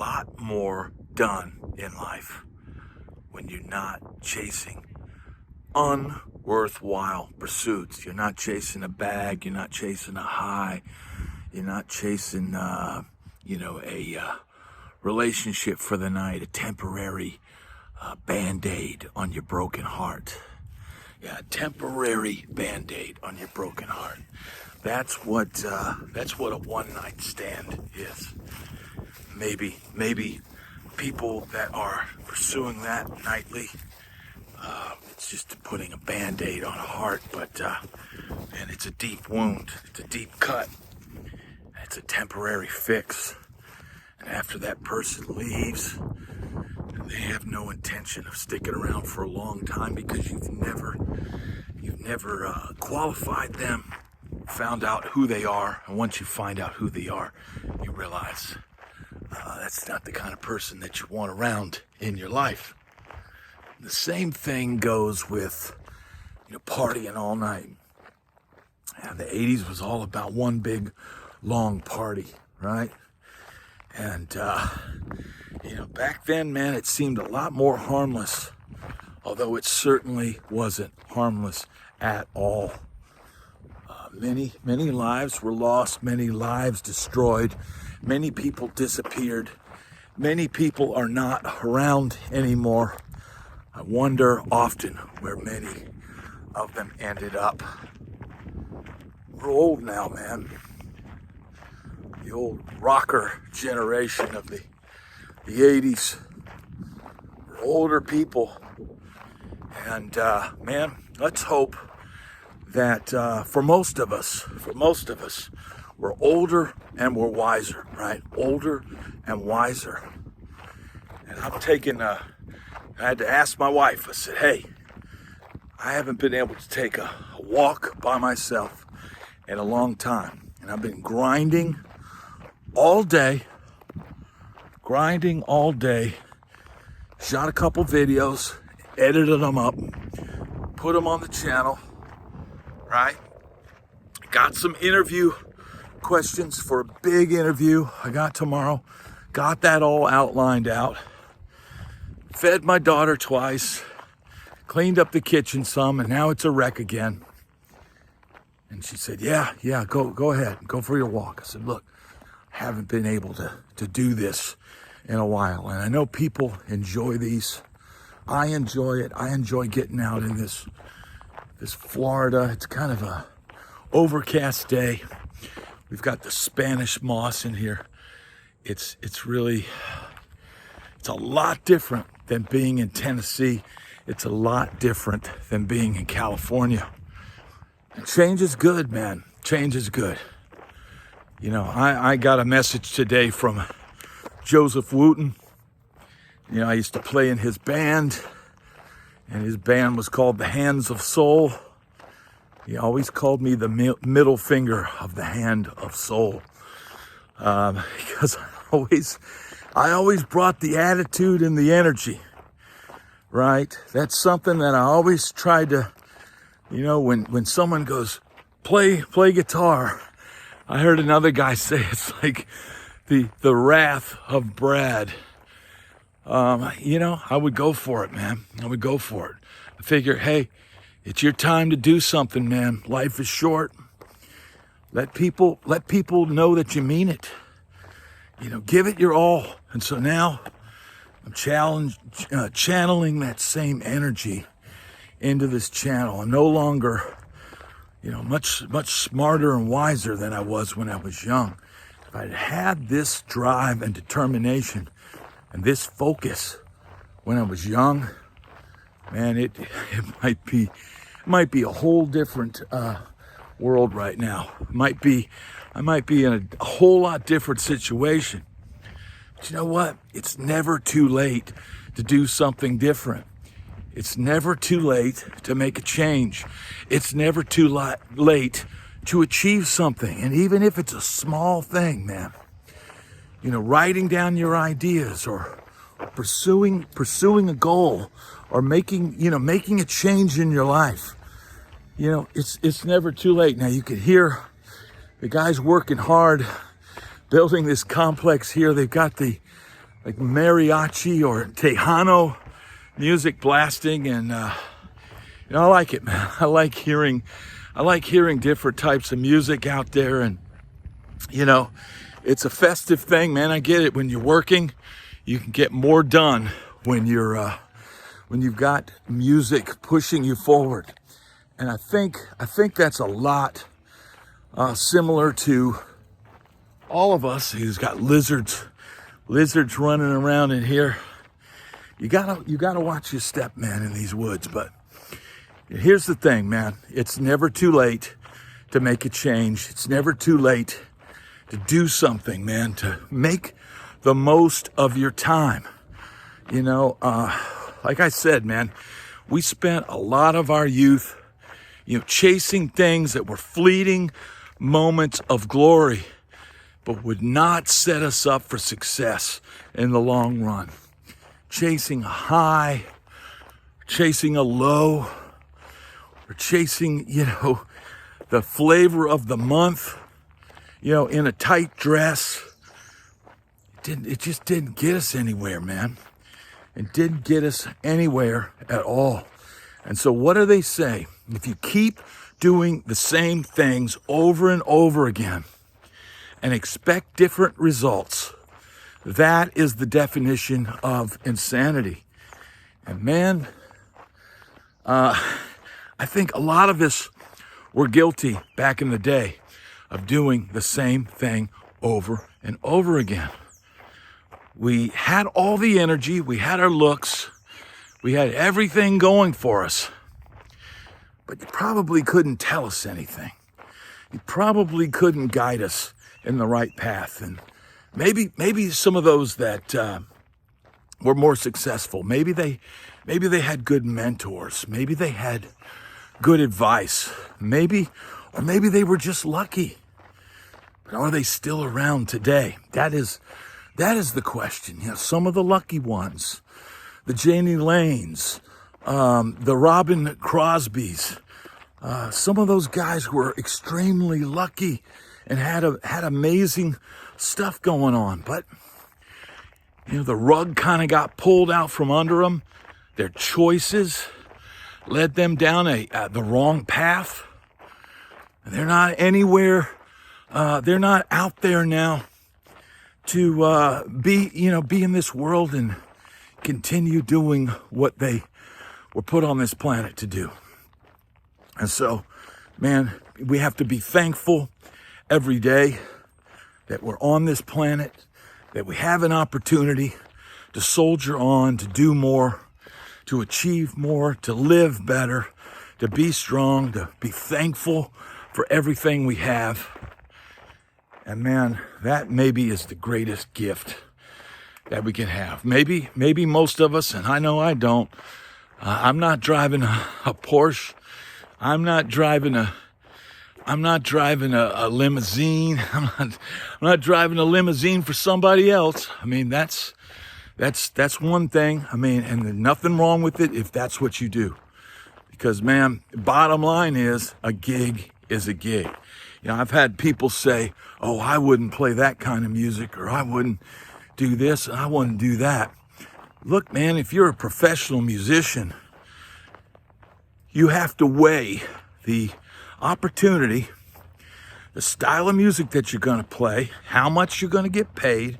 lot more done in life when you're not chasing unworthwhile pursuits. You're not chasing a bag. You're not chasing a high. You're not chasing, a relationship for the night, a temporary Band-Aid on your broken heart. Yeah, a temporary Band-Aid on your broken heart. That's what a one-night stand is. Maybe people that are pursuing that nightly, it's just putting a Band-Aid on a heart, but man, it's a deep wound. It's a deep cut. It's a temporary fix. And after that person leaves, they have no intention of sticking around for a long time because you've never qualified them, found out who they are. And once you find out who they are, you realize that's not the kind of person that you want around in your life. The same thing goes with, partying all night. Yeah, the 80s was all about one big, long party, right? And, back then, man, it seemed a lot more harmless, although it certainly wasn't harmless at all. Many lives were lost, many lives destroyed, many people disappeared, many people are not around anymore. I wonder often where many of them ended up. We're old now, man. The old rocker generation of the 80s. We're older people. And, man, let's hope that for most of us, we're older and we're wiser, right? Older and wiser. And I had to ask my wife. I said, hey, I haven't been able to take a walk by myself in a long time. And I've been grinding all day. Shot a couple videos, edited them up, put them on the channel, right? Got some interview questions for a big interview I got tomorrow. Got that all outlined out. Fed my daughter twice, cleaned up the kitchen some, and now it's a wreck again. And she said, yeah, go ahead, go for your walk. I said, look, I haven't been able to do this in a while. And I know people enjoy these. I enjoy it. I enjoy getting out in this Florida. It's kind of a overcast day. We've got the Spanish moss in here. It's a lot different than being in Tennessee. It's a lot different than being in California. And change is good, man. Change is good. I got a message today from Joseph Wooten. I used to play in his band, and his band was called the Hands of Soul. He always called me the middle finger of the hand of soul, because I always brought the attitude and the energy, right? That's something that I always tried to, when someone goes, play guitar, I heard another guy say it's like the wrath of Brad. I would go for it, man. I would go for it. I figure, hey, it's your time to do something, man. Life is short. Let people know that you mean it. Give it your all. And so now I'm channeling that same energy into this channel. I'm no longer, much smarter and wiser than I was when I was young. If I'd had this drive and determination and this focus when I was young, man, it might be a whole different world right now. I might be in a whole lot different situation. But you know what? It's never too late to do something different. It's never too late to make a change. It's never too late to achieve something. And even if it's a small thing, man, writing down your ideas or pursuing a goal or making a change in your life. It's never too late. Now you could hear the guys working hard, building this complex here. They've got the like mariachi or Tejano music blasting, and I like it, man. I like hearing different types of music out there, and it's a festive thing, man. I get it. When you're working, you can get more done when you've got music pushing you forward. And I think that's a lot similar to all of us who's got lizards running around in here. You gotta watch your step, man, in these woods. But here's the thing, man. It's never too late to make a change. It's never too late to do something, man, to make the most of your time. Like I said, man, we spent a lot of our youth, chasing things that were fleeting moments of glory, but would not set us up for success in the long run. Chasing a high, chasing a low, or chasing, the flavor of the month, in a tight dress. It just didn't get us anywhere, man. It didn't get us anywhere at all. And so what do they say? If you keep doing the same things over and over again and expect different results, that is the definition of insanity. And man, I think a lot of us were guilty back in the day of doing the same thing over and over again. We had all the energy, we had our looks, we had everything going for us, but you probably couldn't tell us anything. You probably couldn't guide us in the right path. And maybe some of those that were more successful, maybe they had good mentors, maybe they had good advice, maybe they were just lucky. But are they still around today? That is the question. Some of the lucky ones, the Janie Lanes, the Robin Crosbys, some of those guys were extremely lucky and had amazing stuff going on. But the rug kind of got pulled out from under them. Their choices led them down the wrong path. They're not anywhere. They're not out there now to be in this world and continue doing what they were put on this planet to do. And so, man, we have to be thankful every day that we're on this planet, that we have an opportunity to soldier on, to do more, to achieve more, to live better, to be strong, to be thankful for everything we have. And man, that maybe is the greatest gift that we can have. Maybe most of us, and I know I don't. I'm not driving a Porsche. I'm not driving a limousine. I'm not driving a limousine for somebody else. I mean, that's one thing. I mean, and there's nothing wrong with it if that's what you do. Because man, bottom line is a gig is a gig. I've had people say, oh, I wouldn't play that kind of music, or I wouldn't do this, and I wouldn't do that. Look, man, if you're a professional musician, you have to weigh the opportunity, the style of music that you're going to play, how much you're going to get paid,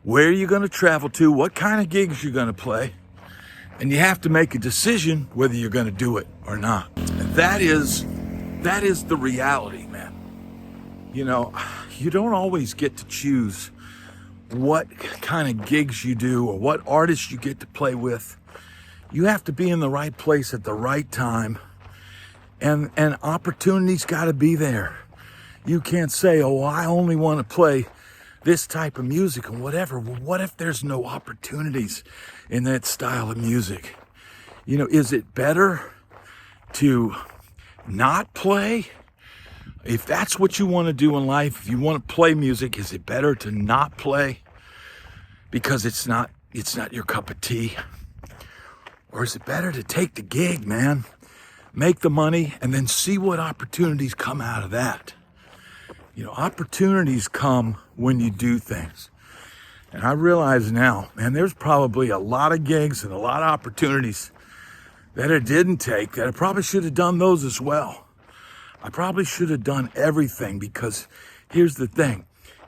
where you're going to travel to, what kind of gigs you're going to play, and you have to make a decision whether you're going to do it or not. And that is the reality, man. You don't always get to choose what kind of gigs you do or what artists you get to play with. You have to be in the right place at the right time, and opportunities got to be there. You can't say, oh, I only want to play this type of music and whatever. Well, what if there's no opportunities in that style of music? Is it better to not play? If that's what you want to do in life, if you want to play music, is it better to not play because it's not your cup of tea? Or is it better to take the gig, man, make the money, and then see what opportunities come out of that? Opportunities come when you do things. And I realize now, man, there's probably a lot of gigs and a lot of opportunities that I didn't take that I probably should have done those as well. I probably should have done everything, because here's the thing.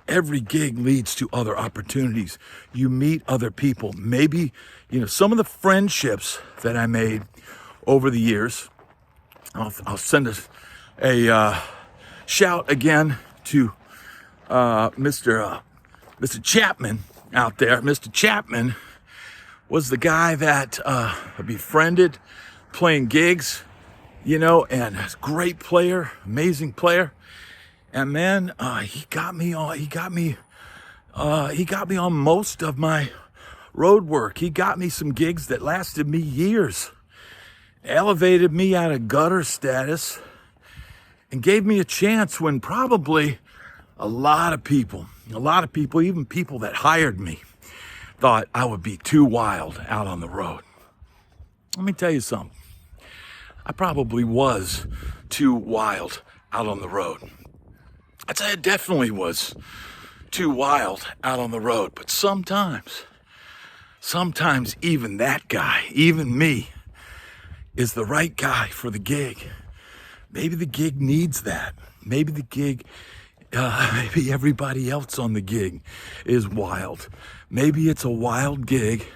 Every gig leads to other opportunities. You meet other people. Maybe, some of the friendships that I made over the years, I'll send a shout again to Mr. Chapman out there. Mr. Chapman was the guy that I befriended playing gigs, and a great player, amazing player. And man, he got me on most of my road work. He got me some gigs that lasted me years, elevated me out of gutter status, and gave me a chance when probably a lot of people, even people that hired me, thought I would be too wild out on the road. Let me tell you something. I probably was too wild out on the road. I'd say I definitely was too wild out on the road, but sometimes even that guy, even me, is the right guy for the gig. Maybe the gig needs that. Maybe the gig, maybe everybody else on the gig is wild. Maybe it's a wild gig,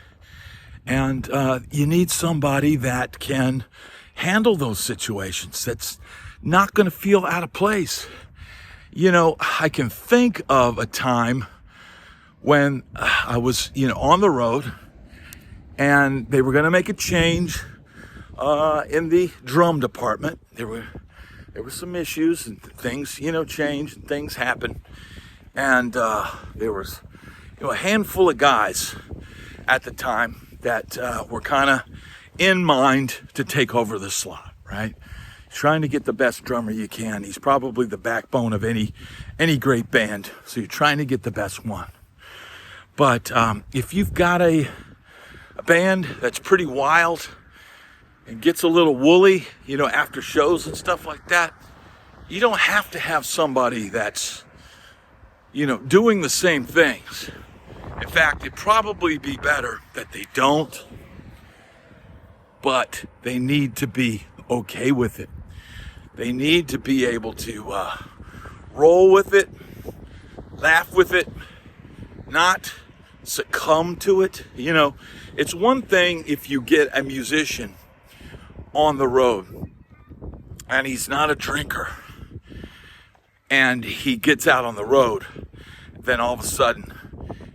and you need somebody that can handle those situations, that's not going to feel out of place. I can think of a time when I was, on the road, and they were going to make a change in the drum department. There were some issues and things, changed and things happened. And there was, a handful of guys at the time that were kind of in mind to take over the slot, right? Trying to get the best drummer you can. He's probably the backbone of any great band. So you're trying to get the best one. But if you've got a band that's pretty wild and gets a little woolly, after shows and stuff like that, you don't have to have somebody that's, doing the same things. In fact, it'd probably be better that they don't, but they need to be okay with it. They need to be able to roll with it, laugh with it, not succumb to it. It's one thing if you get a musician on the road and he's not a drinker and he gets out on the road, then all of a sudden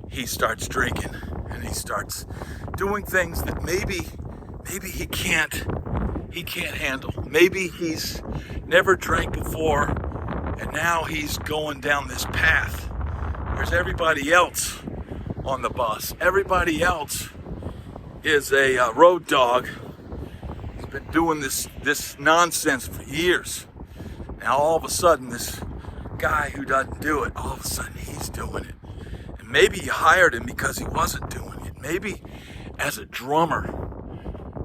he starts drinking and he starts doing things that maybe he can't handle. Maybe he's never drank before, and now he's going down this path. Whereas everybody else on the bus, everybody else is a road dog. He's been doing this nonsense for years. Now all of a sudden, this guy who doesn't do it, all of a sudden he's doing it. And maybe you hired him because he wasn't doing it. Maybe as a drummer,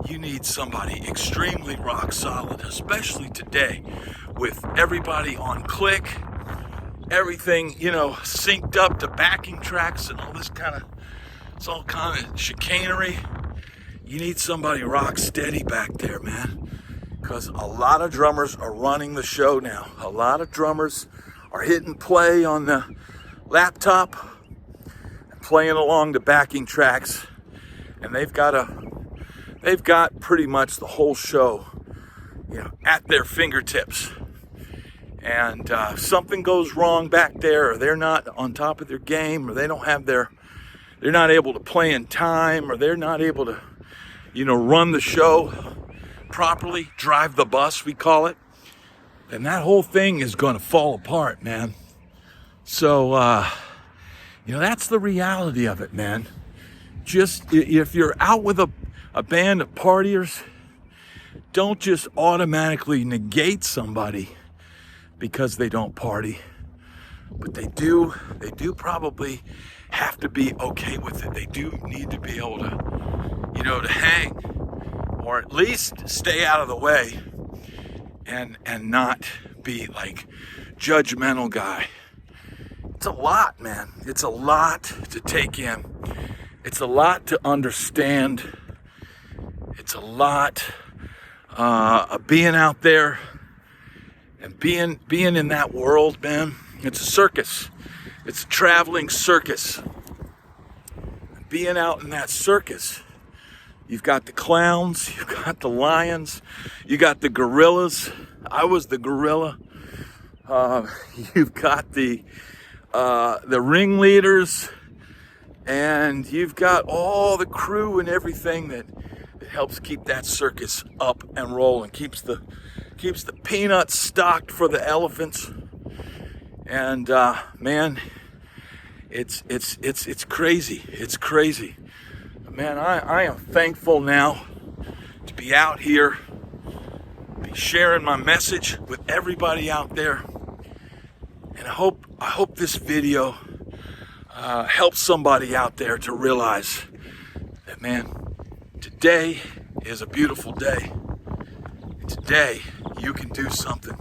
you need somebody extremely rock solid, especially today with everybody on click, everything, synced up to backing tracks and all this it's all kind of chicanery. You need somebody rock steady back there, man, because a lot of drummers are running the show now. A lot of drummers are hitting play on the laptop and playing along to backing tracks, and they've got pretty much the whole show, at their fingertips. And if something goes wrong back there, or they're not on top of their game, or they're not able to play in time, or they're not able to, run the show properly, drive the bus, we call it, then that whole thing is going to fall apart, man. So, that's the reality of it, man. Just if you're out with a band of partiers, don't just automatically negate somebody because they don't party. But they do probably have to be okay with it. They do need to be able to, to hang, or at least stay out of the way and not be like judgmental guy. it's a lot, man. It's a lot to take in. It's a lot to understand. It's a lot of being out there and being in that world, man. It's a circus. It's a traveling circus. Being out in that circus, you've got the clowns, you've got the lions, you got the gorillas. I was the gorilla. You've got the ringleaders, and you've got all the crew and everything that helps keep that circus up and rolling, keeps the peanuts stocked for the elephants. And man, it's crazy. It's crazy. Man, I am thankful now to be out here, be sharing my message with everybody out there. And I hope this video helps somebody out there to realize that, man, today is a beautiful day. Today you can do something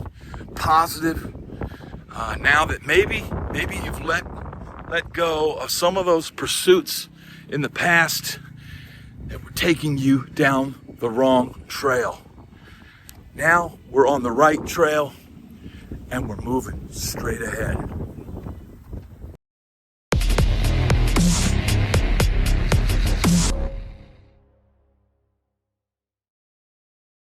positive. Now that maybe you've let go of some of those pursuits in the past that were taking you down the wrong trail. Now we're on the right trail and we're moving straight ahead.